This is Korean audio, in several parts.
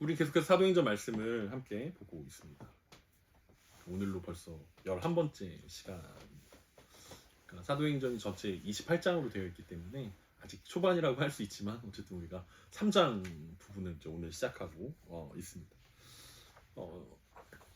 우리 계속해서 사도행전 말씀을 함께 보고 있습니다. 오늘로 벌써 11번째 시간. 그러니까 사도행전이 전체 28장으로 되어 있기 때문에 아직 초반이라고 할 수 있지만 어쨌든 우리가 3장 부분을 이제 오늘 시작하고 있습니다.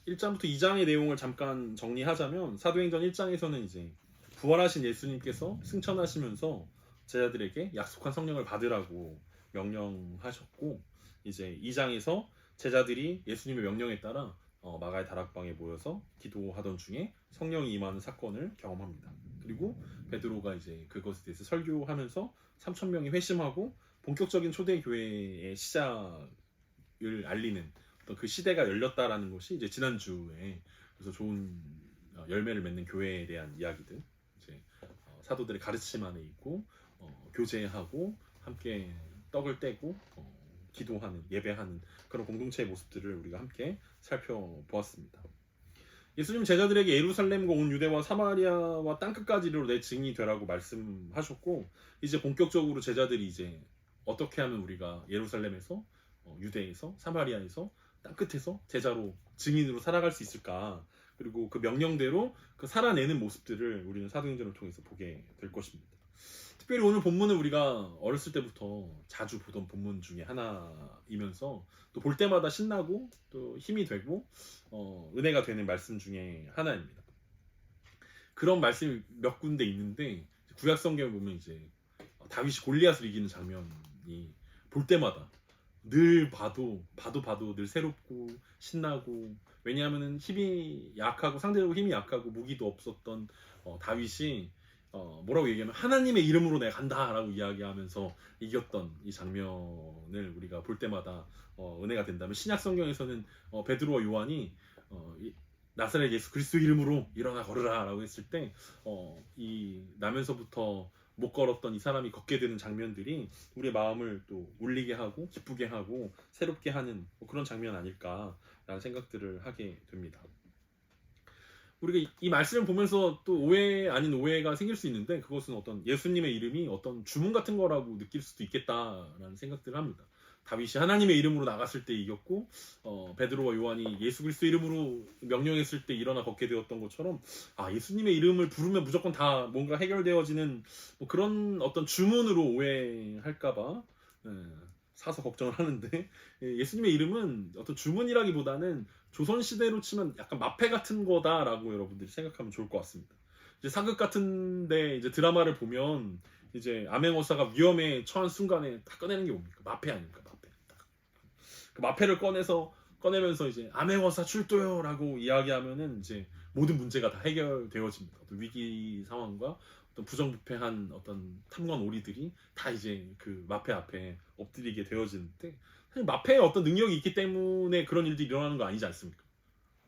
1장부터 2장의 내용을 잠깐 정리하자면 사도행전 1장에서는 이제 부활하신 예수님께서 승천하시면서 제자들에게 약속한 성령을 받으라고 명령하셨고, 이제 2장에서 제자들이 예수님의 명령에 따라 마가의 다락방에 모여서 기도하던 중에 성령이 임하는 사건을 경험합니다. 그리고 베드로가 이제 그것에 대해서 설교하면서 3,000명이 회심하고 본격적인 초대교회의 시작을 알리는 어떤 그 시대가 열렸다라는 것이 이제 지난주에 그래서 좋은 열매를 맺는 교회에 대한 이야기들, 이제 사도들의 가르침 안에 있고 교제하고 함께 떡을 떼고 기도하는, 예배하는 그런 공동체의 모습들을 우리가 함께 살펴보았습니다. 예수님 제자들에게 예루살렘과 온 유대와 사마리아와 땅끝까지로 내 증인이 되라고 말씀하셨고, 이제 본격적으로 제자들이 이제 어떻게 하면 우리가 예루살렘에서 유대에서 사마리아에서 땅끝에서 제자로 증인으로 살아갈 수 있을까, 그리고 그 명령대로 그 살아내는 모습들을 우리는 사도행전을 통해서 보게 될 것입니다. 특별히 오늘 본문은 우리가 어렸을 때부터 자주 보던 본문 중에 하나이면서 또 볼 때마다 신나고 또 힘이 되고 은혜가 되는 말씀 중에 하나입니다. 그런 말씀이 몇 군데 있는데 구약 성경을 보면 이제 다윗이 골리앗을 이기는 장면이 볼 때마다 늘 봐도 늘 새롭고 신나고, 왜냐하면 힘이 약하고 상대적으로 힘이 약하고 무기도 없었던 다윗이 뭐라고 얘기하면 하나님의 이름으로 내가 간다라고 이야기하면서 이겼던 이 장면을 우리가 볼 때마다 은혜가 된다면, 신약 성경에서는 베드로와 요한이 나사렛 예수 그리스도 이름으로 일어나 걸으라라고 했을 때 이 나면서부터 못 걸었던 이 사람이 걷게 되는 장면들이 우리의 마음을 또 울리게 하고 기쁘게 하고 새롭게 하는 그런 장면 아닐까라는 생각들을 하게 됩니다. 우리가 이 말씀을 보면서 또 오해 아닌 오해가 생길 수 있는데, 그것은 어떤 예수님의 이름이 어떤 주문 같은 거라고 느낄 수도 있겠다라는 생각들을 합니다. 다윗이 하나님의 이름으로 나갔을 때 이겼고 베드로와 요한이 예수 그리스도 이름으로 명령했을 때 일어나 걷게 되었던 것처럼, 예수님의 이름을 부르면 무조건 다 뭔가 해결되어지는 뭐 그런 어떤 주문으로 오해할까봐 사서 걱정을 하는데, 예수님의 이름은 어떤 주문이라기보다는 조선시대로 치면 약간 마패 같은 거다라고 여러분들이 생각하면 좋을 것 같습니다. 이제 사극 같은데 이제 드라마를 보면 이제 암행어사가 위험에 처한 순간에 다 꺼내는 게 뭡니까? 마패 아닙니까? 마패. 그 마패를 꺼내면서 이제 암행어사 출도요라고 이야기하면은 이제 모든 문제가 다 해결되어집니다. 어떤 위기 상황과 어떤 부정부패한 어떤 탐관 오리들이 다 이제 그 마패 앞에 엎드리게 되어지는데, 사실 마패에 어떤 능력이 있기 때문에 그런 일들이 일어나는 거 아니지 않습니까?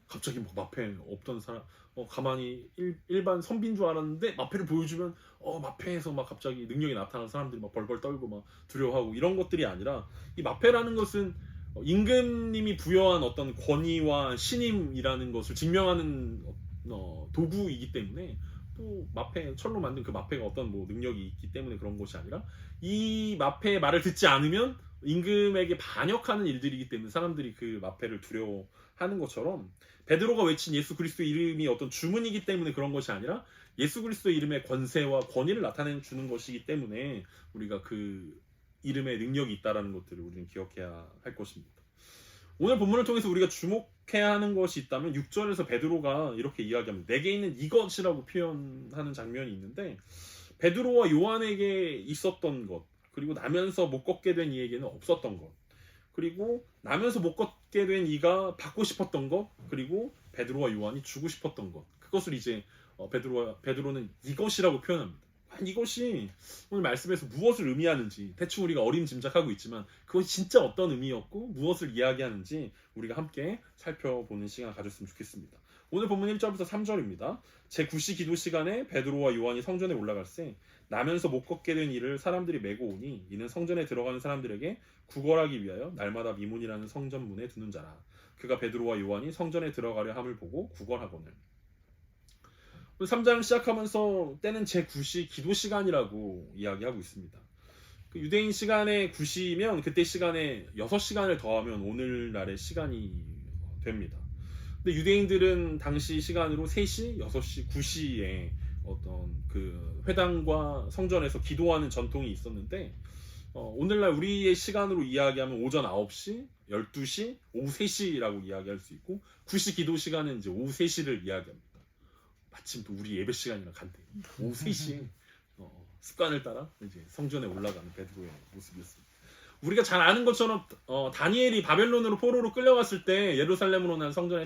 갑자기 뭐 마패 없던 사람 가만히 일반 선비인 줄 알았는데 마패를 보여주면 마패에서 막 갑자기 능력이 나타나는 사람들이 막 벌벌 떨고 막 두려워하고, 이런 것들이 아니라 이 마패라는 것은 임금님이 부여한 어떤 권위와 신임이라는 것을 증명하는 도구이기 때문에, 또 마패 철로 만든 그 마패가 어떤 뭐 능력이 있기 때문에 그런 것이 아니라 이 마패의 말을 듣지 않으면 임금에게 반역하는 일들이기 때문에 사람들이 그 마패를 두려워하는 것처럼, 베드로가 외친 예수 그리스도 이름이 어떤 주문이기 때문에 그런 것이 아니라 예수 그리스도 이름의 권세와 권위를 나타내 주는 것이기 때문에 우리가 그 이름에 능력이 있다는 것들을 우리는 기억해야 할 것입니다. 오늘 본문을 통해서 우리가 주목해야 하는 것이 있다면 6절에서 베드로가 이렇게 이야기합니다. 내게 있는 이것이라고 표현하는 장면이 있는데, 베드로와 요한에게 있었던 것, 그리고 나면서 못 걷게 된 이에게는 없었던 것, 그리고 나면서 못 걷게 된 이가 받고 싶었던 것, 그리고 베드로와 요한이 주고 싶었던 것, 그것을 이제 베드로는 이것이라고 표현합니다. 이것이 오늘 말씀에서 무엇을 의미하는지 대충 우리가 어림짐작하고 있지만, 그것이 진짜 어떤 의미였고 무엇을 이야기하는지 우리가 함께 살펴보는 시간을 가졌으면 좋겠습니다. 오늘 본문 1절부터 3절입니다. 제9시 기도 시간에 베드로와 요한이 성전에 올라갈새 나면서 못 걷게 된 이를 사람들이 메고 오니, 이는 성전에 들어가는 사람들에게 구걸하기 위하여 날마다 미문이라는 성전문에 두는 자라. 그가 베드로와 요한이 성전에 들어가려 함을 보고 구걸하거늘. 3장 시작하면서 때는 제9시 기도 시간이라고 이야기하고 있습니다. 그 유대인 시간에 9시면 그때 시간에 6시간을 더하면 오늘날의 시간이 됩니다. 근데 유대인들은 당시 시간으로 3시, 6시, 9시에 어떤 그 회당과 성전에서 기도하는 전통이 있었는데 오늘날 우리의 시간으로 이야기하면 오전 9시, 12시, 오후 3시라고 이야기할 수 있고 9시 기도 시간은 이제 오후 3시를 이야기합니다. 마침 또 우리 예배 시간이랑 같대요. 오후 3시 습관을 따라 이제 성전에 올라가는 베드로의 모습이었습니다. 우리가 잘 아는 것처럼 다니엘이 바벨론으로 포로로 끌려갔을 때 예루살렘으로 난 성전의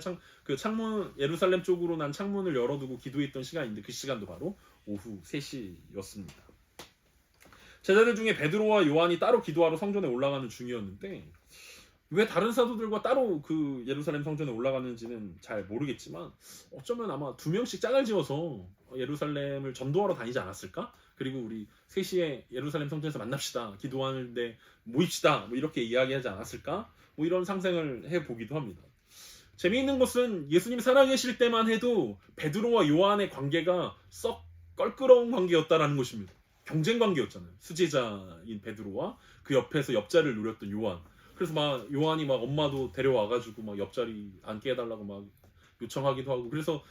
창문 예루살렘 쪽으로 난 창문을 열어두고 기도했던 시간인데 그 시간도 바로 오후 3시였습니다. 제자들 중에 베드로와 요한이 따로 기도하러 성전에 올라가는 중이었는데 왜 다른 사도들과 따로 그 예루살렘 성전에 올라가는지는 잘 모르겠지만 어쩌면 아마 2명씩 짝을 지어서 예루살렘을 전도하러 다니지 않았을까? 그리고 우리 3시에 예루살렘 성전에서 만납시다. 기도하는데 모입시다. 뭐 이렇게 이야기하지 않았을까? 뭐 이런 상상을 해보기도 합니다. 재미있는 것은 예수님이 살아계실 때만 해도 베드로와 요한의 관계가 썩 껄끄러운 관계였다라는 것입니다. 경쟁 관계였잖아요. 수제자인 베드로와 그 옆에서 옆자리를 노렸던 요한. 그래서 막 요한이 막 엄마도 데려와가지고 막 옆자리 앉게 해달라고 막 요청하기도 하고 그래서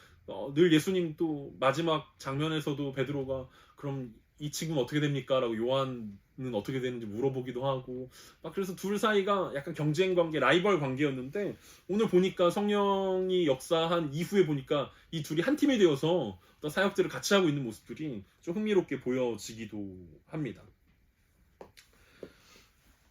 늘 예수님 또 마지막 장면에서도 베드로가 그럼 이 친구는 어떻게 됩니까? 라고 요한은 어떻게 되는지 물어보기도 하고 막 그래서 둘 사이가 약간 경쟁 관계, 라이벌 관계였는데 오늘 보니까 성령이 역사한 이후에 보니까 이 둘이 한 팀이 되어서 어떤 사역들을 같이 하고 있는 모습들이 좀 흥미롭게 보여지기도 합니다.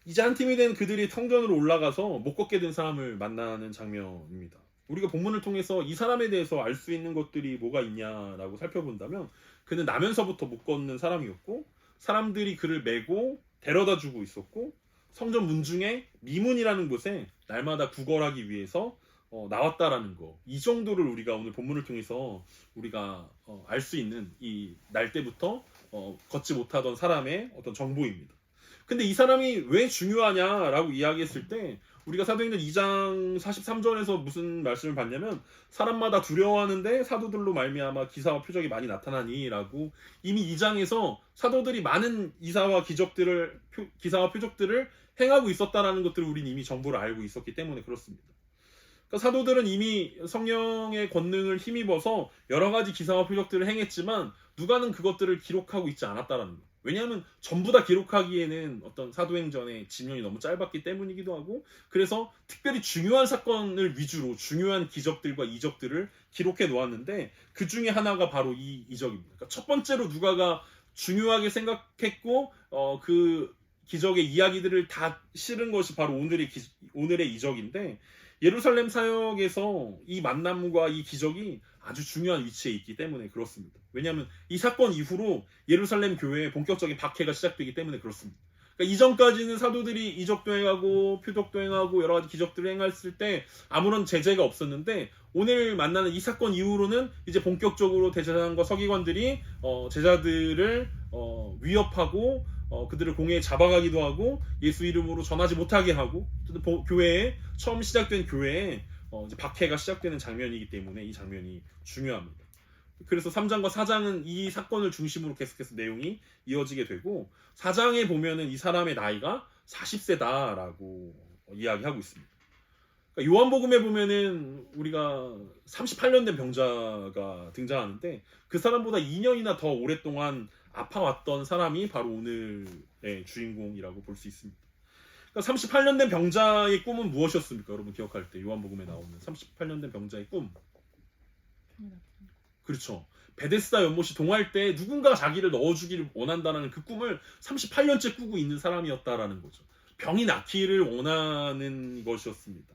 이제 한 팀이 된 그들이 성전으로 올라가서 못 걷게 된 사람을 만나는 장면입니다. 우리가 본문을 통해서 이 사람에 대해서 알 수 있는 것들이 뭐가 있냐라고 살펴본다면 그는 나면서부터 못 걷는 사람이었고 사람들이 그를 메고 데려다 주고 있었고 성전 문중에 미문이라는 곳에 날마다 구걸하기 위해서 나왔다라는 거. 이 정도를 우리가 오늘 본문을 통해서 우리가 알 수 있는 이 날 때부터 걷지 못하던 사람의 어떤 정보입니다. 근데 이 사람이 왜 중요하냐라고 이야기했을 때 우리가 사도행전 2장 43절에서 무슨 말씀을 받냐면 사람마다 두려워하는데 사도들로 말미암아 기사와 표적이 많이 나타나니라고 이미 2장에서 사도들이 많은 기사와 표적들을 행하고 있었다라는 것들을 우리는 이미 정보를 알고 있었기 때문에 그렇습니다. 그러니까 사도들은 이미 성령의 권능을 힘입어서 여러 가지 기사와 표적들을 행했지만 누가는 그것들을 기록하고 있지 않았다라는 거예요. 왜냐하면 전부 다 기록하기에는 어떤 사도행전의 지면이 너무 짧았기 때문이기도 하고 그래서 특별히 중요한 사건을 위주로 중요한 기적들과 이적들을 기록해 놓았는데 그 중에 하나가 바로 이 이적입니다. 그러니까 첫 번째로 누가가 중요하게 생각했고 그 기적의 이야기들을 다 실은 것이 바로 오늘의 이적인데 예루살렘 사역에서 이 만남과 이 기적이 아주 중요한 위치에 있기 때문에 그렇습니다. 왜냐하면 이 사건 이후로 예루살렘 교회에 본격적인 박해가 시작되기 때문에 그렇습니다. 그러니까 이전까지는 사도들이 이적도 행하고 표적도 행하고 여러 가지 기적들을 행했을 때 아무런 제재가 없었는데 오늘 만나는 이 사건 이후로는 이제 본격적으로 대제사장과 서기관들이 제자들을 위협하고 그들을 공회에 잡아가기도 하고 예수 이름으로 전하지 못하게 하고 교회에 처음 시작된 교회에 이제 박해가 시작되는 장면이기 때문에 이 장면이 중요합니다. 그래서 3장과 4장은 이 사건을 중심으로 계속해서 내용이 이어지게 되고 4장에 보면은 이 사람의 나이가 40세다라고 이야기하고 있습니다. 그러니까 요한복음에 보면은 우리가 38년 된 병자가 등장하는데 그 사람보다 2년이나 더 오랫동안 아파왔던 사람이 바로 오늘의 주인공이라고 볼 수 있습니다. 그러니까 38년 된 병자의 꿈은 무엇이었습니까? 여러분 기억할 때 요한복음에 나오는 38년 된 병자의 꿈. 그렇죠. 베데스다 연못이 동할 때 누군가 자기를 넣어주기를 원한다는 그 꿈을 38년째 꾸고 있는 사람이었다라는 거죠. 병이 낫기를 원하는 것이었습니다.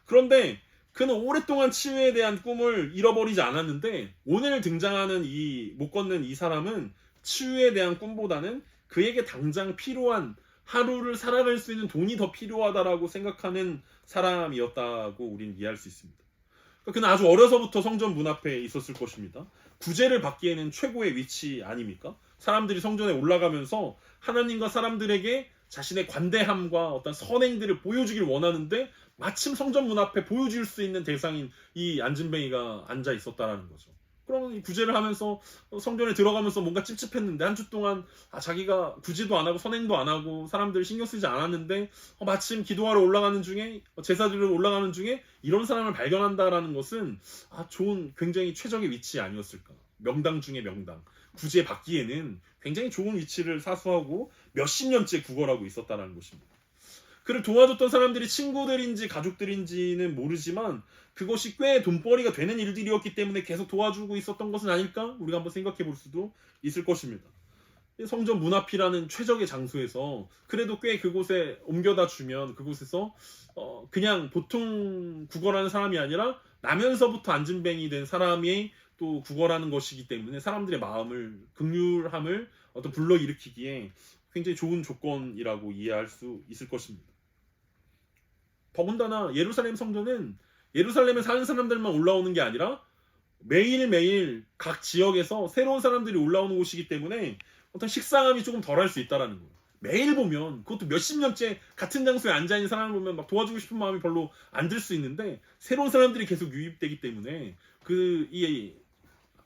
그런데 그는 오랫동안 치유에 대한 꿈을 잃어버리지 않았는데 오늘 등장하는 이 못 걷는 이 사람은 치유에 대한 꿈보다는 그에게 당장 필요한 하루를 살아갈 수 있는 돈이 더 필요하다라고 생각하는 사람이었다고 우리는 이해할 수 있습니다. 그는 아주 어려서부터 성전 문 앞에 있었을 것입니다. 구제를 받기에는 최고의 위치 아닙니까? 사람들이 성전에 올라가면서 하나님과 사람들에게 자신의 관대함과 어떤 선행들을 보여주길 원하는데 마침 성전 문 앞에 보여줄 수 있는 대상인 이 안진뱅이가 앉아 있었다라는 거죠. 그러면 이 구제를 하면서 성전에 들어가면서 뭔가 찝찝했는데 한 주 동안 자기가 구제도 안 하고 선행도 안 하고 사람들 신경 쓰지 않았는데 마침 기도하러 올라가는 중에 제사드리러 올라가는 중에 이런 사람을 발견한다라는 것은 좋은 굉장히 최적의 위치 아니었을까. 명당 중에 명당. 구제 받기에는 굉장히 좋은 위치를 사수하고 몇십 년째 구걸하고 있었다는 것입니다. 그를 도와줬던 사람들이 친구들인지 가족들인지는 모르지만 그것이 꽤 돈벌이가 되는 일들이었기 때문에 계속 도와주고 있었던 것은 아닐까? 우리가 한번 생각해 볼 수도 있을 것입니다. 성전 문 앞이라는 최적의 장소에서 그래도 꽤 그곳에 옮겨다 주면 그곳에서 그냥 보통 구걸하는 사람이 아니라 나면서부터 앉은뱅이 된 사람이 또 구걸하는 것이기 때문에 사람들의 마음을 긍휼함을 불러일으키기에 굉장히 좋은 조건이라고 이해할 수 있을 것입니다. 더군다나 예루살렘 성전은 예루살렘에 사는 사람들만 올라오는 게 아니라 매일매일 각 지역에서 새로운 사람들이 올라오는 곳이기 때문에 어떤 식상함이 조금 덜할 수 있다는 거예요. 매일 보면 그것도 몇십 년째 같은 장소에 앉아있는 사람을 보면 막 도와주고 싶은 마음이 별로 안 들 수 있는데 새로운 사람들이 계속 유입되기 때문에 이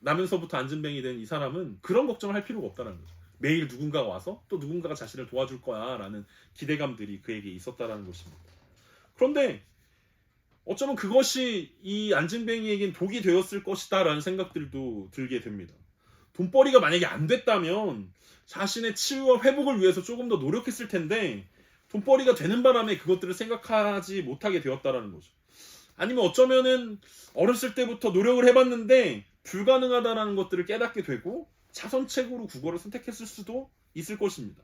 나면서부터 앉은뱅이 된 이 사람은 그런 걱정을 할 필요가 없다는 거죠. 매일 누군가가 와서 또 누군가가 자신을 도와줄 거야 라는 기대감들이 그에게 있었다는 것입니다. 그런데 어쩌면 그것이 이 앉은뱅이에겐 독이 되었을 것이다 라는 생각들도 들게 됩니다. 돈벌이가 만약에 안 됐다면 자신의 치유와 회복을 위해서 조금 더 노력했을 텐데 돈벌이가 되는 바람에 그것들을 생각하지 못하게 되었다는 거죠. 아니면 어쩌면은 어렸을 때부터 노력을 해봤는데 불가능하다라는 것들을 깨닫게 되고 자선책으로 국어를 선택했을 수도 있을 것입니다.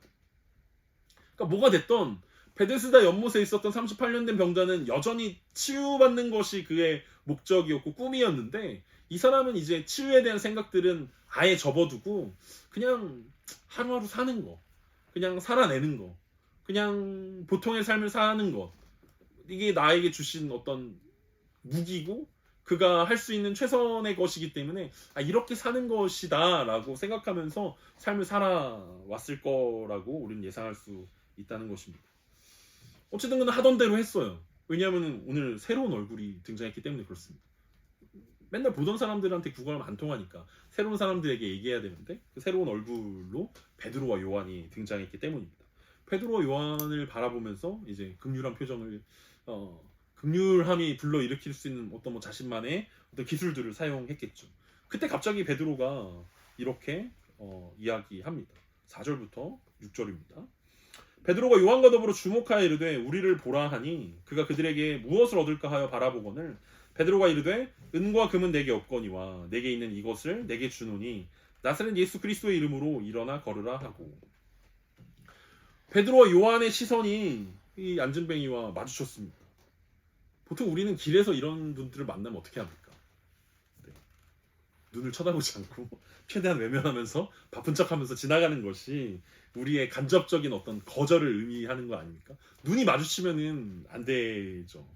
그러니까 뭐가 됐던 베데스다 연못에 있었던 38년 된 병자는 여전히 치유받는 것이 그의 목적이었고 꿈이었는데 이 사람은 이제 치유에 대한 생각들은 아예 접어두고 그냥 하루하루 사는 거, 그냥 살아내는 거, 그냥 보통의 삶을 사는 것, 이게 나에게 주신 어떤 무기고 그가 할 수 있는 최선의 것이기 때문에 이렇게 사는 것이다 라고 생각하면서 삶을 살아왔을 거라고 우리는 예상할 수 있다는 것입니다. 어쨌든 그는 하던 대로 했어요. 왜냐하면 오늘 새로운 얼굴이 등장했기 때문에 그렇습니다. 맨날 보던 사람들한테 구걸하면 안 통하니까 새로운 사람들에게 얘기해야 되는데 그 새로운 얼굴로 베드로와 요한이 등장했기 때문입니다. 베드로와 요한을 바라보면서 이제 긍휼한 표정을 긍휼함이 불러일으킬 수 있는 어떤 자신만의 어떤 기술들을 사용했겠죠. 그때 갑자기 베드로가 이렇게 이야기합니다. 4절부터 6절입니다. 베드로가 요한과 더불어 주목하여 이르되 우리를 보라 하니 그가 그들에게 무엇을 얻을까 하여 바라보거늘 베드로가 이르되 은과 금은 내게 없거니와 내게 있는 이것을 내게 주노니 나사렛 예수 그리스도의 이름으로 일어나 걸으라 하고. 베드로와 요한의 시선이 이 앉은뱅이와 마주쳤습니다. 보통 우리는 길에서 이런 분들을 만나면 어떻게 합니까? 네. 눈을 쳐다보지 않고 최대한 외면하면서 바쁜 척하면서 지나가는 것이 우리의 간접적인 어떤 거절을 의미하는 거 아닙니까? 눈이 마주치면은 안 되죠.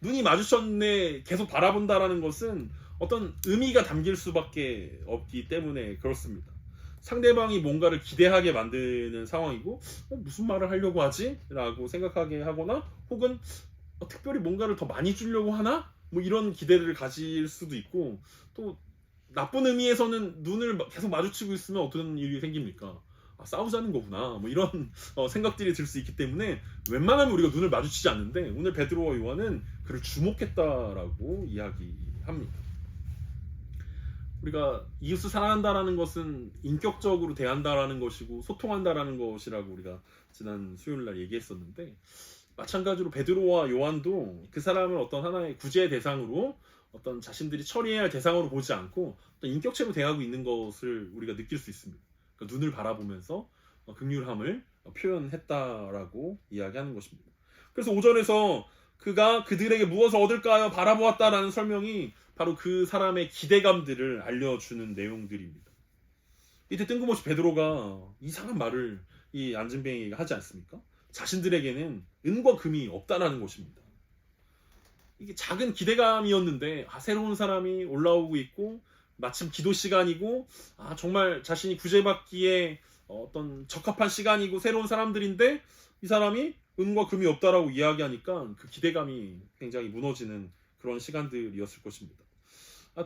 눈이 마주쳤네 계속 바라본다라는 것은 어떤 의미가 담길 수밖에 없기 때문에 그렇습니다. 상대방이 뭔가를 기대하게 만드는 상황이고 무슨 말을 하려고 하지? 라고 생각하게 하거나 혹은 특별히 뭔가를 더 많이 주려고 하나? 뭐 이런 기대를 가질 수도 있고 또 나쁜 의미에서는 눈을 계속 마주치고 있으면 어떤 일이 생깁니까? 싸우자는 거구나 뭐 이런 생각들이 들 수 있기 때문에 웬만하면 우리가 눈을 마주치지 않는데 오늘 베드로와 요한은 그를 주목했다라고 이야기합니다. 우리가 이웃을 사랑한다라는 것은 인격적으로 대한다라는 것이고 소통한다라는 것이라고 우리가 지난 수요일날 얘기했었는데 마찬가지로 베드로와 요한도 그 사람을 어떤 하나의 구제의 대상으로 어떤 자신들이 처리해야 할 대상으로 보지 않고 어떤 인격체로 대하고 있는 것을 우리가 느낄 수 있습니다. 그러니까 눈을 바라보면서 긍휼함을 표현했다라고 이야기하는 것입니다. 그래서 5절에서 그가 그들에게 무엇을 얻을까 요 바라보았다라는 설명이 바로 그 사람의 기대감들을 알려주는 내용들입니다. 이때 뜬금없이 베드로가 이상한 말을 이 앉은뱅이가 하지 않습니까? 자신들에게는 은과 금이 없다라는 것입니다. 이게 작은 기대감이었는데 새로운 사람이 올라오고 있고 마침 기도 시간이고 정말 자신이 구제받기에 어떤 적합한 시간이고 새로운 사람들인데 이 사람이 은과 금이 없다라고 이야기하니까 그 기대감이 굉장히 무너지는 그런 시간들이었을 것입니다.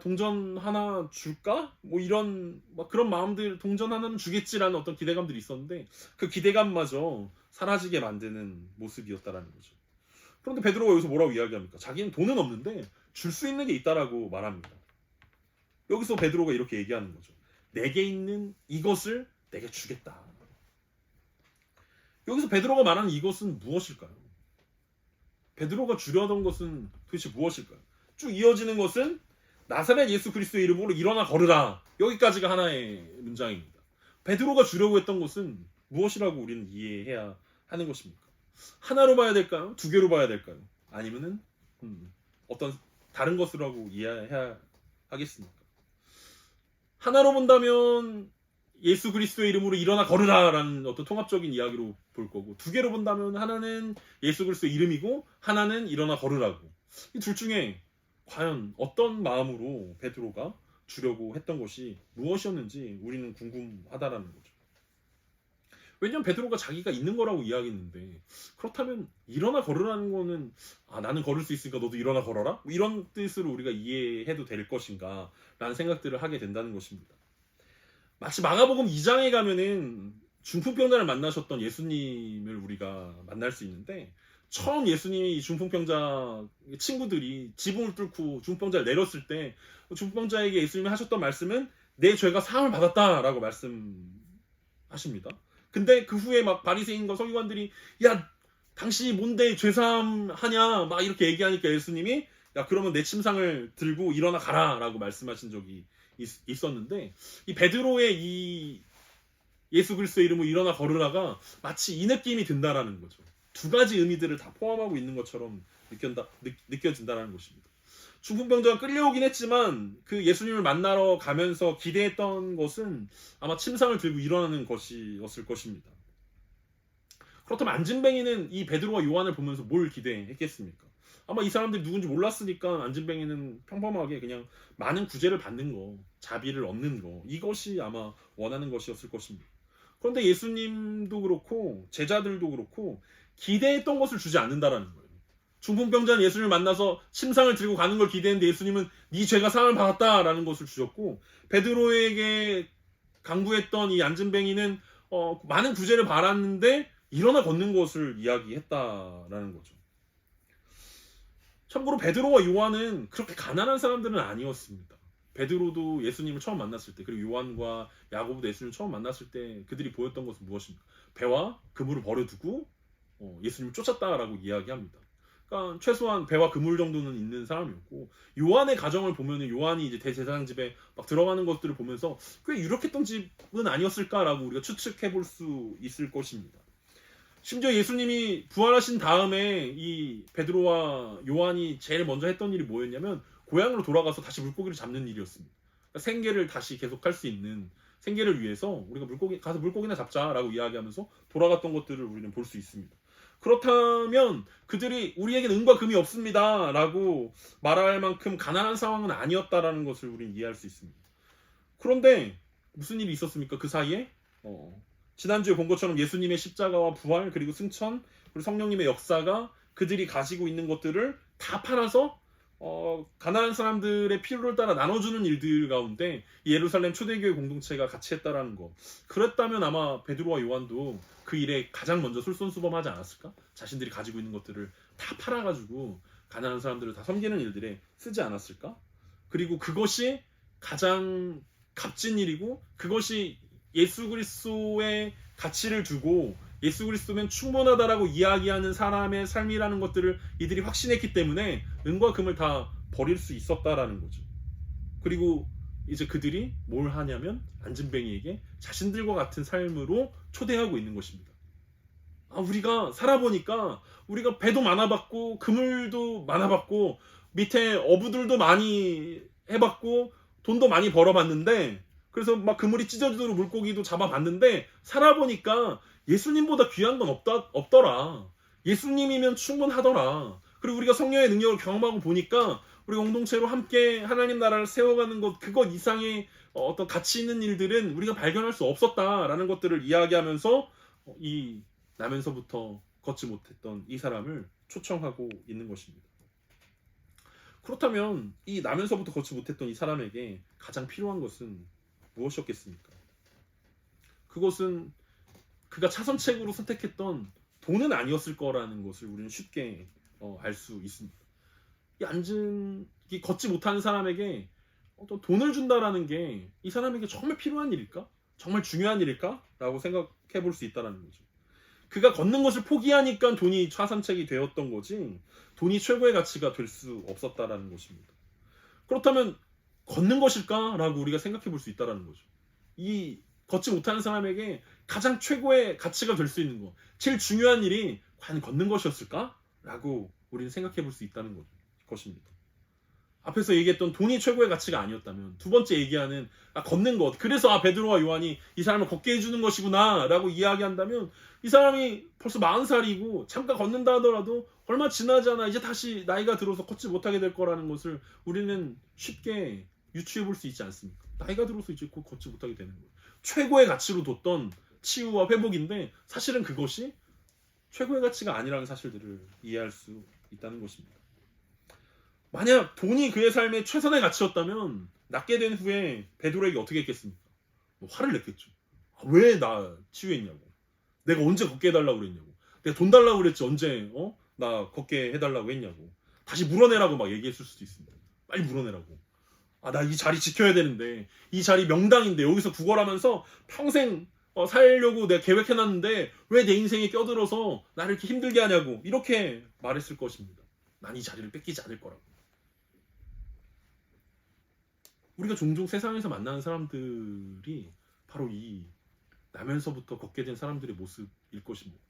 동전 하나 줄까? 뭐 이런 막 그런 마음들, 동전 하나는 주겠지라는 어떤 기대감들이 있었는데 그 기대감마저 사라지게 만드는 모습이었다라는 거죠. 그런데 베드로가 여기서 뭐라고 이야기합니까? 자기는 돈은 없는데 줄 수 있는 게 있다라고 말합니다. 여기서 베드로가 이렇게 얘기하는 거죠. 내게 있는 이것을 내게 주겠다. 여기서 베드로가 말하는 이것은 무엇일까요? 베드로가 주려던 것은 도대체 무엇일까요? 쭉 이어지는 것은 나사렛 예수 그리스도의 이름으로 일어나 걸으라. 여기까지가 하나의 문장입니다. 베드로가 주려고 했던 것은 무엇이라고 우리는 이해해야 하는 것입니까? 하나로 봐야 될까요? 두 개로 봐야 될까요? 아니면은 어떤 다른 것으로 이해해야 하겠습니까? 하나로 본다면 예수 그리스도의 이름으로 일어나 걸으라라는 어떤 통합적인 이야기로 볼 거고, 두 개로 본다면 하나는 예수 그리스도의 이름이고 하나는 일어나 걸으라고. 이 둘 중에 과연 어떤 마음으로 베드로가 주려고 했던 것이 무엇이었는지 우리는 궁금하다라는 거죠. 왜냐면 베드로가 자기가 있는 거라고 이야기했는데, 그렇다면 일어나 걸으라는 거는 나는 걸을 수 있으니까 너도 일어나 걸어라? 뭐 이런 뜻으로 우리가 이해해도 될 것인가 라는 생각들을 하게 된다는 것입니다. 마치 마가복음 2장에 가면은 중풍병자를 만나셨던 예수님을 우리가 만날 수 있는데, 처음 예수님이 이 중풍병자 친구들이 지붕을 뚫고 중풍병자를 내렸을 때 중풍병자에게 예수님이 하셨던 말씀은 내 죄가 사함을 받았다라고 말씀하십니다. 근데 그 후에 막 바리새인과 서기관들이 야 당신이 뭔데 죄사함 하냐 막 이렇게 얘기하니까 예수님이 야 그러면 내 침상을 들고 일어나 가라라고 말씀하신 적이 있었는데, 이 베드로의 이 예수 그리스도의 이름으로 일어나 걸으라가 마치 이 느낌이 든다라는 거죠. 두 가지 의미들을 다 포함하고 있는 것처럼 느껴진다라는 것입니다. 중풍병자가 끌려오긴 했지만 그 예수님을 만나러 가면서 기대했던 것은 아마 침상을 들고 일어나는 것이었을 것입니다. 그렇다면 안진뱅이는 이 베드로와 요한을 보면서 뭘 기대했겠습니까? 아마 이 사람들이 누군지 몰랐으니까 안진뱅이는 평범하게 그냥 많은 구제를 받는 거, 자비를 얻는 거, 이것이 아마 원하는 것이었을 것입니다. 그런데 예수님도 그렇고 제자들도 그렇고 기대했던 것을 주지 않는다라는 거예요. 중풍병자는 예수님을 만나서 침상을 들고 가는 걸 기대했는데 예수님은 네 죄가 사함을 받았다라는 것을 주셨고, 베드로에게 강구했던 이 안진뱅이는 많은 구제를 받았는데 일어나 걷는 것을 이야기했다라는 거죠. 참고로 베드로와 요한은 그렇게 가난한 사람들은 아니었습니다. 베드로도 예수님을 처음 만났을 때, 그리고 요한과 야고보도 예수님을 처음 만났을 때 그들이 보였던 것은 무엇입니까? 배와 그물을 버려두고 예수님을 쫓았다라고 이야기합니다. 그러니까 최소한 배와 그물 정도는 있는 사람이었고, 요한의 가정을 보면은 요한이 이제 대제사장 집에 막 들어가는 것들을 보면서 꽤 유력했던 집은 아니었을까라고 우리가 추측해 볼 수 있을 것입니다. 심지어 예수님이 부활하신 다음에 이 베드로와 요한이 제일 먼저 했던 일이 뭐였냐면 고향으로 돌아가서 다시 물고기를 잡는 일이었습니다. 그러니까 생계를 다시 계속할 수 있는, 생계를 위해서 우리가 가서 물고기나 잡자라고 이야기하면서 돌아갔던 것들을 우리는 볼 수 있습니다. 그렇다면 그들이 우리에게는 은과 금이 없습니다 라고 말할 만큼 가난한 상황은 아니었다라는 것을 우리는 이해할 수 있습니다. 그런데 무슨 일이 있었습니까? 그 사이에 지난주에 본 것처럼 예수님의 십자가와 부활, 그리고 승천, 그리고 성령님의 역사가 그들이 가지고 있는 것들을 다 팔아서 가난한 사람들의 필요를 따라 나눠주는 일들 가운데 예루살렘 초대교회 공동체가 같이 했다라는 거. 그랬다면 아마 베드로와 요한도 그 일에 가장 먼저 솔선수범하지 않았을까? 자신들이 가지고 있는 것들을 다 팔아가지고 가난한 사람들을 다 섬기는 일들에 쓰지 않았을까? 그리고 그것이 가장 값진 일이고, 그것이 예수 그리스도의 가치를 두고 예수 그리스도면 충분하다라고 이야기하는 사람의 삶이라는 것들을 이들이 확신했기 때문에 은과 금을 다 버릴 수 있었다라는 거죠. 그리고 이제 그들이 뭘 하냐면 안진뱅이에게 자신들과 같은 삶으로 초대하고 있는 것입니다. 우리가 살아보니까 우리가 배도 많아봤고 그물도 많아봤고 밑에 어부들도 많이 해봤고 돈도 많이 벌어봤는데, 그래서 막 그물이 찢어지도록 물고기도 잡아봤는데 살아보니까 예수님보다 귀한 건 없더라. 예수님이면 충분하더라. 그리고 우리가 성령의 능력을 경험하고 보니까 우리 공동체로 함께 하나님 나라를 세워가는 것, 그것 이상의 어떤 가치 있는 일들은 우리가 발견할 수 없었다라는 것들을 이야기하면서 이 나면서부터 걷지 못했던 이 사람을 초청하고 있는 것입니다. 그렇다면 이 나면서부터 걷지 못했던 이 사람에게 가장 필요한 것은 무엇이었겠습니까? 그것은 그가 차선책으로 선택했던 돈은 아니었을 거라는 것을 우리는 쉽게 알 수 있습니다. 이 걷지 못하는 사람에게 어떤 돈을 준다라는 게 이 사람에게 정말 필요한 일일까? 정말 중요한 일일까? 라고 생각해 볼 수 있다는 거죠. 그가 걷는 것을 포기하니까 돈이 차선책이 되었던 거지 돈이 최고의 가치가 될 수 없었다라는 것입니다. 그렇다면 걷는 것일까? 라고 우리가 생각해 볼 수 있다는 거죠. 이 걷지 못하는 사람에게 가장 최고의 가치가 될 수 있는 것, 제일 중요한 일이 과연 걷는 것이었을까? 라고 우리는 생각해 볼 수 있다는 것입니다. 앞에서 얘기했던 돈이 최고의 가치가 아니었다면 두 번째 얘기하는 걷는 것, 그래서 베드로와 요한이 이 사람을 걷게 해주는 것이구나 라고 이야기한다면 이 사람이 벌써 40살이고 잠깐 걷는다 하더라도 얼마 지나지 않아 이제 다시 나이가 들어서 걷지 못하게 될 거라는 것을 우리는 쉽게 유추해 볼 수 있지 않습니까? 나이가 들어서 이제 곧 걷지 못하게 되는 거예요. 최고의 가치로 뒀던 치유와 회복인데 사실은 그것이 최고의 가치가 아니라는 사실들을 이해할 수 있다는 것입니다. 만약 돈이 그의 삶의 최선의 가치였다면 낫게 된 후에 베드로에게 어떻게 했겠습니까? 화를 냈겠죠. 왜 나 치유했냐고. 내가 언제 걷게 해달라고 그랬냐고. 내가 돈 달라고 그랬지 언제 나 걷게 해달라고 했냐고. 다시 물어내라고 막 얘기했을 수도 있습니다. 빨리 물어내라고. 나 이 자리 지켜야 되는데 이 자리 명당인데 여기서 구걸하면서 평생 살려고 내가 계획해놨는데 왜 내 인생에 껴들어서 나를 이렇게 힘들게 하냐고 이렇게 말했을 것입니다. 난 이 자리를 뺏기지 않을 거라고. 우리가 종종 세상에서 만나는 사람들이 바로 이 나면서부터 걷게 된 사람들의 모습일 것입니다.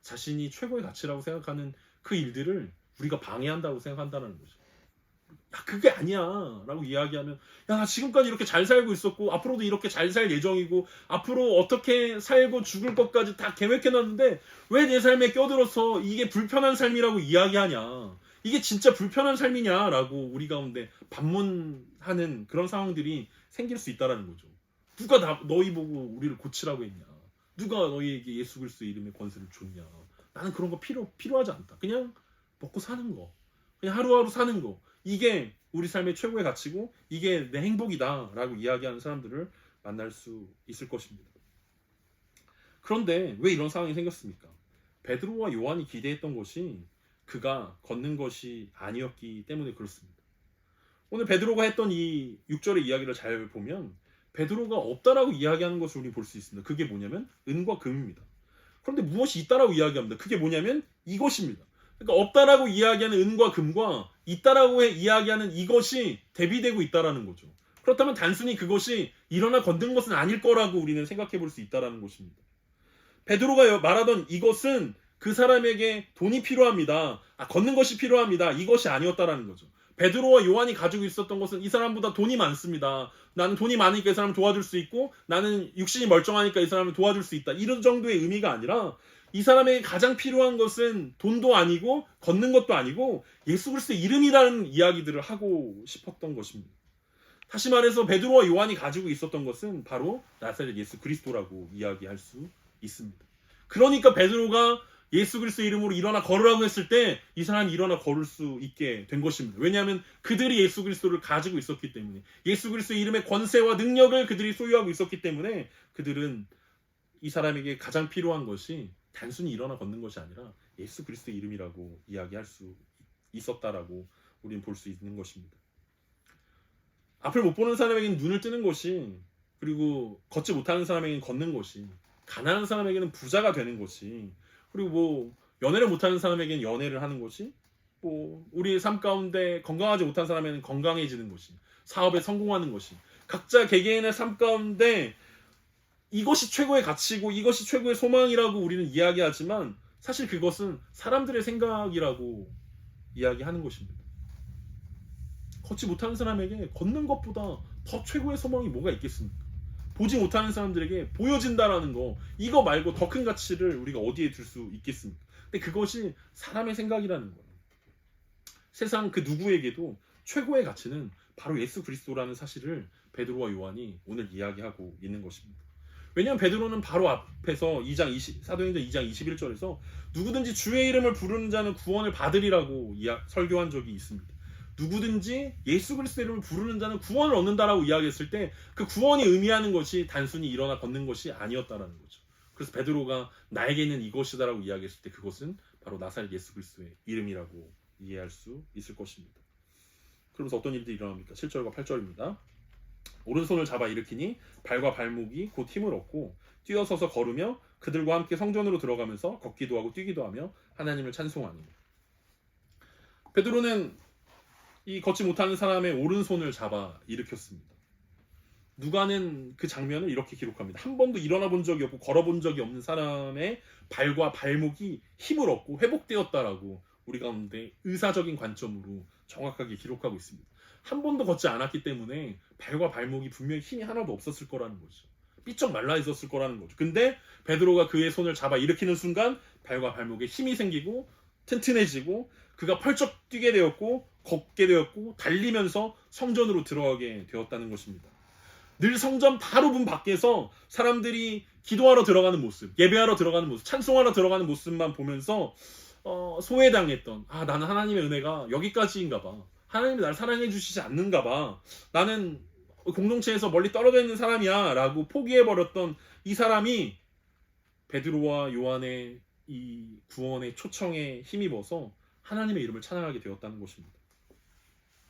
자신이 최고의 가치라고 생각하는 그 일들을 우리가 방해한다고 생각한다는 거죠. 그게 아니야 라고 이야기하면 나 지금까지 이렇게 잘 살고 있었고 앞으로도 이렇게 잘 살 예정이고 앞으로 어떻게 살고 죽을 것까지 다 계획해놨는데 왜 내 삶에 껴들어서 이게 불편한 삶이라고 이야기하냐, 이게 진짜 불편한 삶이냐 라고 우리 가운데 반문하는 그런 상황들이 생길 수 있다는 거죠. 누가 너희 보고 우리를 고치라고 했냐, 누가 너희에게 예수 그리스도의 이름의 권세를 줬냐, 나는 그런 거 필요하지 않다. 그냥 먹고 사는 거, 그냥 하루하루 사는 거, 이게 우리 삶의 최고의 가치고 이게 내 행복이다 라고 이야기하는 사람들을 만날 수 있을 것입니다. 그런데 왜 이런 상황이 생겼습니까? 베드로와 요한이 기대했던 것이 그가 걷는 것이 아니었기 때문에 그렇습니다. 오늘 베드로가 했던 이 6절의 이야기를 잘 보면 베드로가 없다라고 이야기하는 것을 우리 볼 수 있습니다. 그게 뭐냐면 은과 금입니다. 그런데 무엇이 있다라고 이야기합니다. 그게 뭐냐면 이것입니다. 그러니까 없다라고 이야기하는 은과 금과 있다라고 이야기하는 이것이 대비되고 있다라는 거죠. 그렇다면 단순히 그것이 일어나 걷는 것은 아닐 거라고 우리는 생각해 볼 수 있다라는 것입니다. 베드로가 말하던 이것은 그 사람에게 돈이 필요합니다. 걷는 것이 필요합니다. 이것이 아니었다라는 거죠. 베드로와 요한이 가지고 있었던 것은 이 사람보다 돈이 많습니다. 나는 돈이 많으니까 이 사람을 도와줄 수 있고 나는 육신이 멀쩡하니까 이 사람을 도와줄 수 있다. 이런 정도의 의미가 아니라 이 사람에게 가장 필요한 것은 돈도 아니고 걷는 것도 아니고 예수 그리스도의 이름이라는 이야기들을 하고 싶었던 것입니다. 다시 말해서 베드로와 요한이 가지고 있었던 것은 바로 나사렛 예수 그리스도라고 이야기할 수 있습니다. 그러니까 베드로가 예수 그리스도의 이름으로 일어나 걸으라고 했을 때 이 사람이 일어나 걸을 수 있게 된 것입니다. 왜냐하면 그들이 예수 그리스도를 가지고 있었기 때문에, 예수 그리스도의 이름의 권세와 능력을 그들이 소유하고 있었기 때문에 그들은 이 사람에게 가장 필요한 것이 단순히 일어나 걷는 것이 아니라 예수 그리스도의 이름이라고 이야기할 수 있었다라고 우리는 볼 수 있는 것입니다. 앞을 못 보는 사람에게는 눈을 뜨는 것이, 그리고 걷지 못하는 사람에게는 걷는 것이, 가난한 사람에게는 부자가 되는 것이, 그리고 연애를 못하는 사람에게는 연애를 하는 것이, 우리의 삶 가운데 건강하지 못한 사람에게는 건강해지는 것이, 사업에 성공하는 것이, 각자 개개인의 삶 가운데 이것이 최고의 가치고 이것이 최고의 소망이라고 우리는 이야기하지만 사실 그것은 사람들의 생각이라고 이야기하는 것입니다. 걷지 못하는 사람에게 걷는 것보다 더 최고의 소망이 뭐가 있겠습니까? 보지 못하는 사람들에게 보여진다라는 거, 이거 말고 더 큰 가치를 우리가 어디에 둘 수 있겠습니까? 근데 그것이 사람의 생각이라는 거예요. 세상 그 누구에게도 최고의 가치는 바로 예수 그리스도라는 사실을 베드로와 요한이 오늘 이야기하고 있는 것입니다. 왜냐하면 베드로는 바로 앞에서 사도행전 2장 21절에서 누구든지 주의 이름을 부르는 자는 구원을 받으리라고 설교한 적이 있습니다. 누구든지 예수 그리스도의 이름을 부르는 자는 구원을 얻는다라고 이야기했을 때 그 구원이 의미하는 것이 단순히 일어나 걷는 것이 아니었다라는 거죠. 그래서 베드로가 나에게 있는 이것이다라고 이야기했을 때 그것은 바로 나사렛 예수 그리스도의 이름이라고 이해할 수 있을 것입니다. 그러면서 어떤 일들이 일어납니까? 7절과 8절입니다. 오른손을 잡아 일으키니 발과 발목이 곧 힘을 얻고 뛰어서서 걸으며 그들과 함께 성전으로 들어가면서 걷기도 하고 뛰기도 하며 하나님을 찬송하니. 베드로는 이 걷지 못하는 사람의 오른손을 잡아 일으켰습니다. 누가는 그 장면을 이렇게 기록합니다. 한 번도 일어나 본 적이 없고 걸어본 적이 없는 사람의 발과 발목이 힘을 얻고 회복되었다라고 우리 가운데 의사적인 관점으로 정확하게 기록하고 있습니다. 한 번도 걷지 않았기 때문에 발과 발목이 분명히 힘이 하나도 없었을 거라는 거죠. 삐쩍 말라 있었을 거라는 거죠. 근데 베드로가 그의 손을 잡아 일으키는 순간 발과 발목에 힘이 생기고 튼튼해지고 그가 펄쩍 뛰게 되었고 걷게 되었고 달리면서 성전으로 들어가게 되었다는 것입니다. 늘 성전 바로 문 밖에서 사람들이 기도하러 들어가는 모습, 예배하러 들어가는 모습, 찬송하러 들어가는 모습만 보면서 소외당했던 나는 하나님의 은혜가 여기까지인가 봐. 하나님이 나를 사랑해 주시지 않는가 봐. 나는 공동체에서 멀리 떨어져 있는 사람이야 라고 포기해버렸던 이 사람이 베드로와 요한의 이 구원의 초청에 힘입어서 하나님의 이름을 찬양하게 되었다는 것입니다.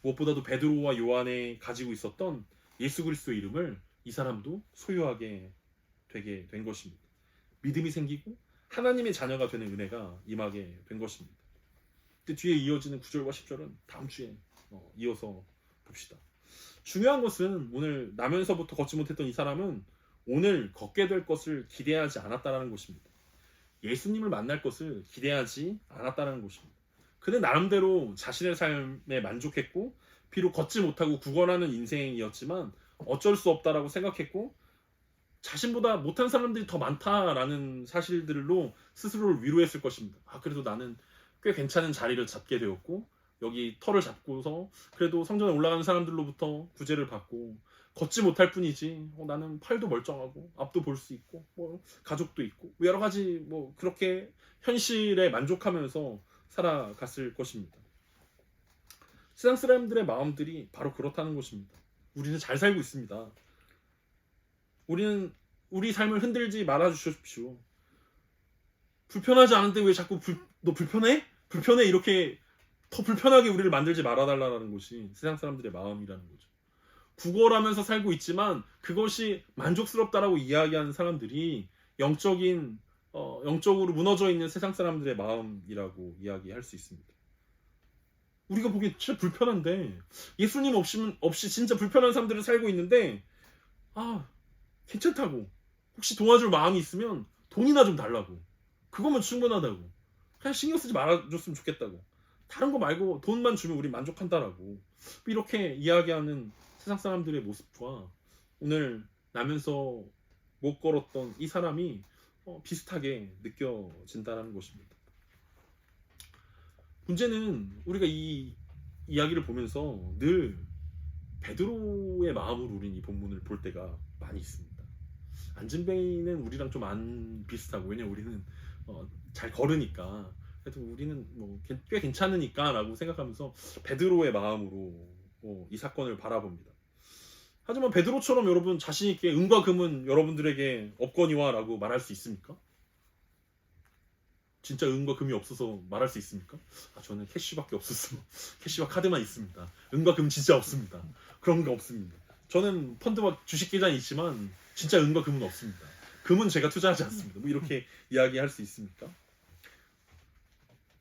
무엇보다도 베드로와 요한에 가지고 있었던 예수 그리스도의 이름을 이 사람도 소유하게 되게 된 것입니다. 믿음이 생기고 하나님의 자녀가 되는 은혜가 임하게 된 것입니다. 근데 뒤에 이어지는 9절과 10절은 다음 주에 이어서 봅시다. 중요한 것은 오늘 나면서부터 걷지 못했던 이 사람은 오늘 걷게 될 것을 기대하지 않았다는 것입니다. 예수님을 만날 것을 기대하지 않았다는 것입니다. 그는 나름대로 자신의 삶에 만족했고 비록 걷지 못하고 구걸하는 인생이었지만 어쩔 수 없다라고 생각했고 자신보다 못한 사람들이 더 많다라는 사실들로 스스로를 위로했을 것입니다. 그래도 나는 꽤 괜찮은 자리를 잡게 되었고 여기 터를 잡고서 그래도 성전에 올라가는 사람들로부터 구제를 받고 걷지 못할 뿐이지 나는 팔도 멀쩡하고 앞도 볼 수 있고 가족도 있고 여러 가지 그렇게 현실에 만족하면서 살아갔을 것입니다. 세상 사람들의 마음들이 바로 그렇다는 것입니다. 우리는 잘 살고 있습니다. 우리는 우리 삶을 흔들지 말아 주십시오. 불편하지 않은데 왜 자꾸 너 불편해? 불편해? 이렇게 더 불편하게 우리를 만들지 말아달라는 것이 세상 사람들의 마음이라는 거죠. 구걸하면서 살고 있지만 그것이 만족스럽다라고 이야기하는 사람들이 영적으로 무너져 있는 세상 사람들의 마음이라고 이야기할 수 있습니다. 우리가 보기엔 진짜 불편한데 예수님 없이 진짜 불편한 삶들을 살고 있는데 괜찮다고 혹시 도와줄 마음이 있으면 돈이나 좀 달라고 그거면 충분하다고 그냥 신경 쓰지 말아줬으면 좋겠다고 다른 거 말고 돈만 주면 우리 만족한다라고 이렇게 이야기하는 세상 사람들의 모습과 오늘 나면서 못 걸었던 이 사람이 비슷하게 느껴진다는 것입니다. 문제는 우리가 이 이야기를 보면서 늘 베드로의 마음으로 우린 이 본문을 볼 때가 많이 있습니다. 안진뱅이는 우리랑 좀 안 비슷하고 왜냐면 우리는 잘 걸으니까 그래도 우리는 꽤 괜찮으니까 라고 생각하면서 베드로의 마음으로 이 사건을 바라봅니다. 하지만 베드로처럼 여러분 자신있게 은과 금은 여러분들에게 없거니와 라고 말할 수 있습니까? 진짜 은과 금이 없어서 말할 수 있습니까? 저는 캐시밖에 없었어. 캐시와 카드만 있습니다. 은과 금 진짜 없습니다. 그런 거 없습니다. 저는 펀드와 주식 계좌는 있지만 진짜 은과 금은 없습니다. 금은 제가 투자하지 않습니다. 이렇게 이야기할 수 있습니까?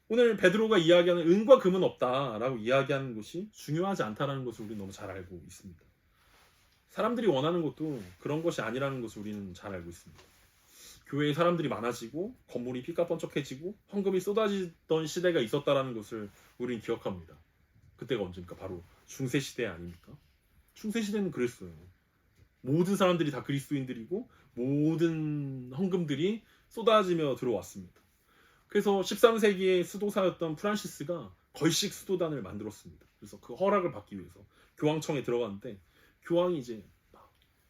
오늘 베드로가 이야기하는 은과 금은 없다라고 이야기하는 것이 중요하지 않다는 것을 우리는 너무 잘 알고 있습니다. 사람들이 원하는 것도 그런 것이 아니라는 것을 우리는 잘 알고 있습니다. 교회에 사람들이 많아지고 건물이 삐까뻔쩍해지고 헌금이 쏟아지던 시대가 있었다는 것을 우리는 기억합니다. 그때가 언제입니까? 바로 중세시대 아닙니까? 중세시대는 그랬어요. 모든 사람들이 다 그리스도인들이고 모든 헌금들이 쏟아지며 들어왔습니다. 그래서 13세기의 수도사였던 프란시스가 걸식 수도단을 만들었습니다. 그래서 그 허락을 받기 위해서 교황청에 들어갔는데 교황이 이제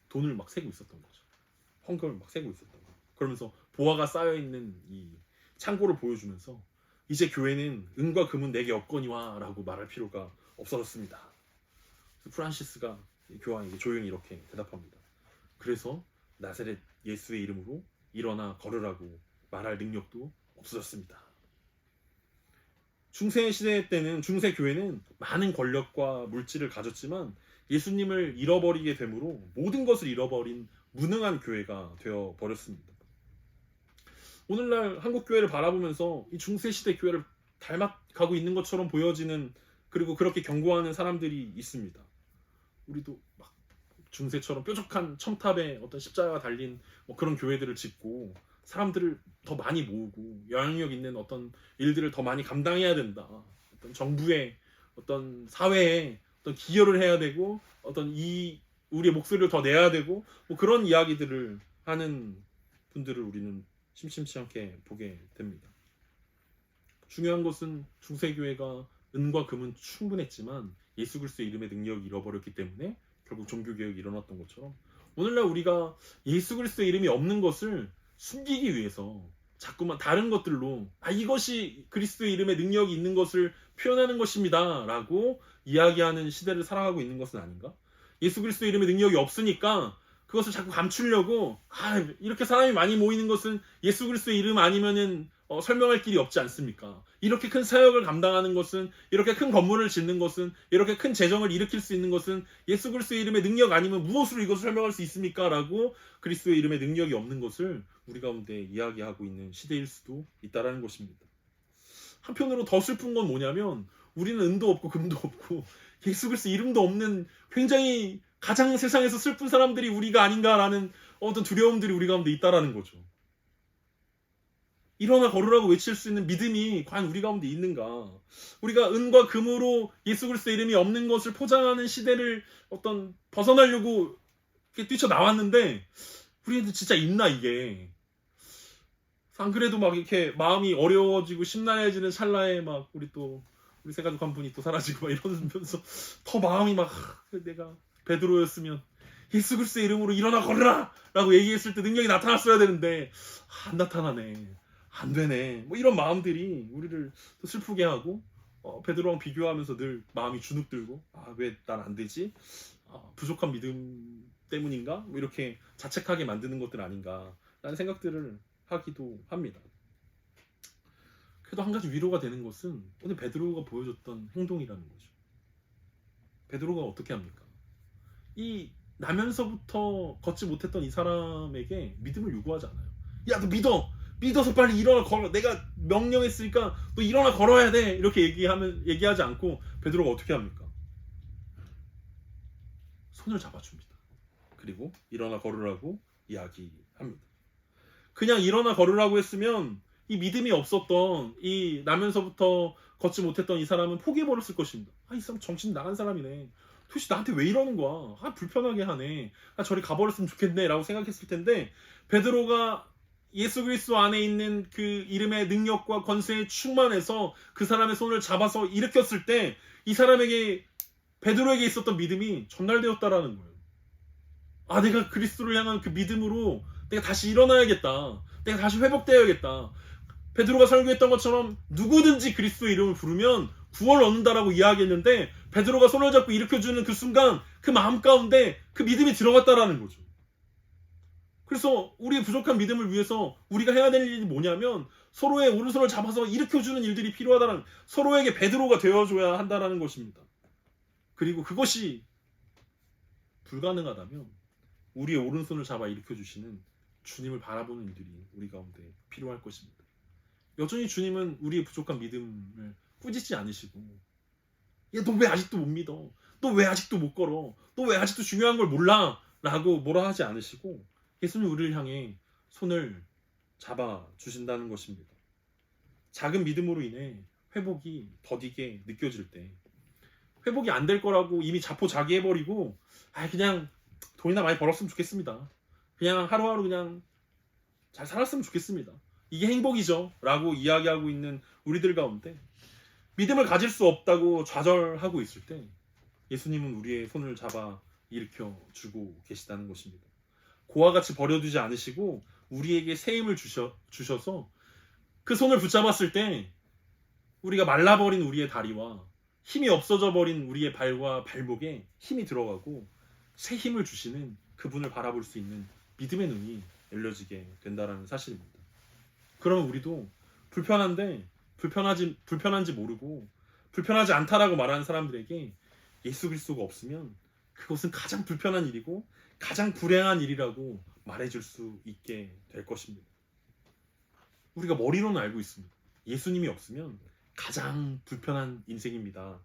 돈을 막 세고 있었던 거죠. 헌금을 막 세고 있었던 거죠. 그러면서 보화가 쌓여있는 이 창고를 보여주면서 이제 교회는 은과 금은 내게 없거니와 라고 말할 필요가 없어졌습니다. 프란시스가 교황에게 조용히 이렇게 대답합니다. 그래서 나사렛 예수의 이름으로 일어나 걸으라고 말할 능력도 없어졌습니다. 중세 시대 때는 중세 교회는 많은 권력과 물질을 가졌지만 예수님을 잃어버리게 되므로 모든 것을 잃어버린 무능한 교회가 되어 버렸습니다. 오늘날 한국 교회를 바라보면서 이 중세 시대 교회를 닮아가고 있는 것처럼 보여지는, 그리고 그렇게 경고하는 사람들이 있습니다. 우리도 막 중세처럼 뾰족한 첨탑에 어떤 십자가가 달린 그런 교회들을 짓고 사람들을 더 많이 모으고 영향력 있는 어떤 일들을 더 많이 감당해야 된다. 어떤 정부의 어떤 사회에 어떤 기여를 해야 되고 어떤 우리의 목소리를 더 내야 되고 그런 이야기들을 하는 분들을 우리는 심심치 않게 보게 됩니다. 중요한 것은 중세교회가 은과 금은 충분했지만 예수 그리스도의 이름의 능력이 잃어버렸기 때문에 결국 종교개혁이 일어났던 것처럼 오늘날 우리가 예수 그리스도의 이름이 없는 것을 숨기기 위해서 자꾸만 다른 것들로 이것이 그리스도의 이름의 능력이 있는 것을 표현하는 것입니다 라고 이야기하는 시대를 살아가고 있는 것은 아닌가? 예수 그리스도의 이름의 능력이 없으니까 그것을 자꾸 감추려고 이렇게 사람이 많이 모이는 것은 예수 그리스도의 이름 아니면은 설명할 길이 없지 않습니까? 이렇게 큰 사역을 감당하는 것은, 이렇게 큰 건물을 짓는 것은, 이렇게 큰 재정을 일으킬 수 있는 것은 예수 그리스도의 이름의 능력 아니면 무엇으로 이것을 설명할 수 있습니까? 라고 그리스도의 이름의 능력이 없는 것을 우리 가운데 이야기하고 있는 시대일 수도 있다는 것입니다. 한편으로 더 슬픈 건 뭐냐면 우리는 은도 없고 금도 없고 예수 그리스도 이름도 없는 굉장히 가장 세상에서 슬픈 사람들이 우리가 아닌가라는 어떤 두려움들이 우리 가운데 있다라는 거죠. 일어나 걸으라고 외칠 수 있는 믿음이 과연 우리 가운데 있는가? 우리가 은과 금으로 예수 그리스도 이름이 없는 것을 포장하는 시대를 어떤 벗어나려고 이렇게 뛰쳐나왔는데 우리한테 진짜 있나 이게? 안 그래도 막 이렇게 마음이 어려워지고 심란해지는 찰나에 막 우리 새가족 한 분이 또 사라지고 막 이러면서 더 마음이 막 내가 베드로였으면 예수 그리스도의 이름으로 일어나 걸으라! 라고 얘기했을 때 능력이 나타났어야 되는데 안 나타나네. 안 되네. 이런 마음들이 우리를 또 슬프게 하고 베드로랑 비교하면서 늘 마음이 주눅들고 왜 난 안 되지? 부족한 믿음 때문인가? 이렇게 자책하게 만드는 것들 아닌가 라는 생각들을 하기도 합니다. 그래도 한 가지 위로가 되는 것은 오늘 베드로가 보여줬던 행동이라는 거죠. 베드로가 어떻게 합니까? 이 나면서부터 걷지 못했던 이 사람에게 믿음을 요구하지 않아요. 야, 너 믿어서 빨리 일어나 걸어. 내가 명령했으니까 너 일어나 걸어야 돼. 이렇게 얘기하지 않고 베드로가 어떻게 합니까? 손을 잡아줍니다. 그리고 일어나 걸으라고 이야기합니다. 그냥 일어나 걸으라고 했으면 이 믿음이 없었던 이 나면서부터 걷지 못했던 이 사람은 포기해버렸을 것입니다. 이 사람 정신 나간 사람이네. 도대체 나한테 왜 이러는 거야? 불편하게 하네. 저리 가버렸으면 좋겠네 라고 생각했을 텐데 베드로가 예수 그리스도 안에 있는 그 이름의 능력과 권세에 충만해서 그 사람의 손을 잡아서 일으켰을 때 이 사람에게 베드로에게 있었던 믿음이 전달되었다라는 거예요. 내가 그리스도를 향한 그 믿음으로 내가 다시 일어나야겠다. 내가 다시 회복되어야겠다. 베드로가 설교했던 것처럼 누구든지 그리스도의 이름을 부르면 구원을 얻는다라고 이야기했는데 베드로가 손을 잡고 일으켜주는 그 순간 그 마음 가운데 그 믿음이 들어갔다라는 거죠. 그래서 우리의 부족한 믿음을 위해서 우리가 해야 될 일이 뭐냐면 서로의 오른손을 잡아서 일으켜주는 일들이 필요하다는, 서로에게 베드로가 되어줘야 한다는 것입니다. 그리고 그것이 불가능하다면 우리의 오른손을 잡아 일으켜주시는 주님을 바라보는 일들이 우리 가운데 필요할 것입니다. 여전히 주님은 우리의 부족한 믿음을 꾸짖지 않으시고 너 왜 아직도 못 믿어? 너 왜 아직도 못 걸어? 너 왜 아직도 중요한 걸 몰라? 라고 뭐라 하지 않으시고 예수님 우리를 향해 손을 잡아주신다는 것입니다. 작은 믿음으로 인해 회복이 더디게 느껴질 때, 회복이 안 될 거라고 이미 자포자기해버리고 그냥 돈이나 많이 벌었으면 좋겠습니다. 그냥 하루하루 그냥 잘 살았으면 좋겠습니다. 이게 행복이죠 라고 이야기하고 있는 우리들 가운데 믿음을 가질 수 없다고 좌절하고 있을 때 예수님은 우리의 손을 잡아 일으켜주고 계시다는 것입니다. 고와 같이 버려두지 않으시고 우리에게 새 힘을 주셔서 그 손을 붙잡았을 때 우리가 말라버린 우리의 다리와 힘이 없어져 버린 우리의 발과 발목에 힘이 들어가고 새 힘을 주시는 그분을 바라볼 수 있는 믿음의 눈이 열려지게 된다라는 사실입니다. 그러면 우리도 불편한지 모르고 불편하지 않다라고 말하는 사람들에게 예수 그리스도가 없으면 그것은 가장 불편한 일이고 가장 불행한 일이라고 말해줄 수 있게 될 것입니다. 우리가 머리로는 알고 있습니다. 예수님이 없으면 가장 불편한 인생입니다.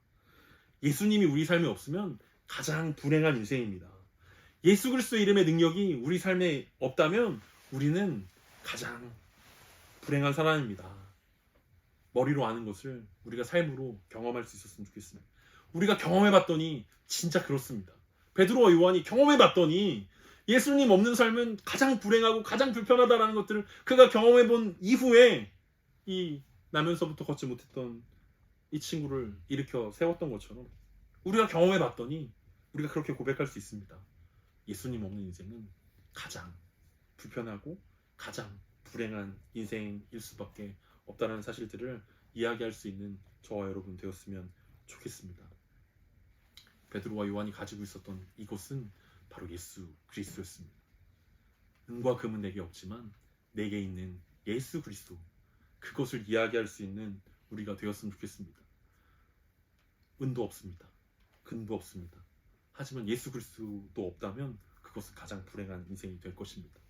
예수님이 우리 삶에 없으면 가장 불행한 인생입니다. 예수 그리스도의 이름의 능력이 우리 삶에 없다면 우리는 가장 불행한 사람입니다. 머리로 아는 것을 우리가 삶으로 경험할 수 있었으면 좋겠습니다. 우리가 경험해봤더니 진짜 그렇습니다. 베드로와 요한이 경험해봤더니 예수님 없는 삶은 가장 불행하고 가장 불편하다라는 것들을 그가 경험해본 이후에 이 나면서부터 걷지 못했던 이 친구를 일으켜 세웠던 것처럼 우리가 경험해봤더니 우리가 그렇게 고백할 수 있습니다. 예수님 없는 인생은 가장 불편하고 가장 불행한 인생일 수밖에 없다는 사실들을 이야기할 수 있는 저와 여러분 되었으면 좋겠습니다. 베드로와 요한이 가지고 있었던 이것은 바로 예수 그리스도였습니다. 은과 금은 내게 없지만 내게 있는 예수 그리스도, 그것을 이야기할 수 있는 우리가 되었으면 좋겠습니다. 은도 없습니다. 금도 없습니다. 하지만 예수 그리스도도 없다면 그것은 가장 불행한 인생이 될 것입니다.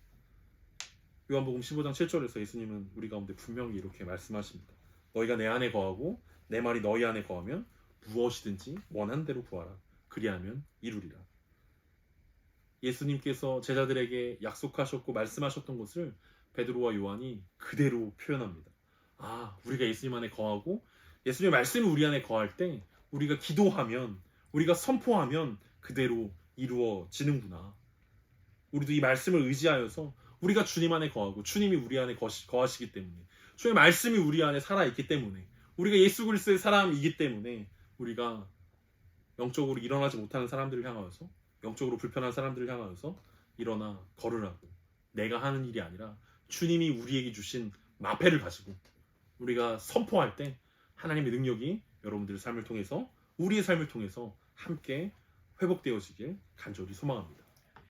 요한복음 15장 7절에서 예수님은 우리 가운데 분명히 이렇게 말씀하십니다. 너희가 내 안에 거하고 내 말이 너희 안에 거하면 무엇이든지 원한 대로 구하라. 그리하면 이루리라. 예수님께서 제자들에게 약속하셨고 말씀하셨던 것을 베드로와 요한이 그대로 표현합니다. 아, 우리가 예수님 안에 거하고 예수님의 말씀이 우리 안에 거할 때 우리가 기도하면, 우리가 선포하면 그대로 이루어지는구나. 우리도 이 말씀을 의지하여서 우리가 주님 안에 거하고 주님이 우리 안에 거하시기 때문에, 주님의 말씀이 우리 안에 살아있기 때문에, 우리가 예수 그리스도의 사람이기 때문에 우리가 영적으로 일어나지 못하는 사람들을 향하여서, 영적으로 불편한 사람들을 향하여서 일어나 걸으라고, 내가 하는 일이 아니라 주님이 우리에게 주신 마패를 가지고 우리가 선포할 때 하나님의 능력이 여러분들의 삶을 통해서, 우리의 삶을 통해서 함께 회복되어지길 간절히 소망합니다.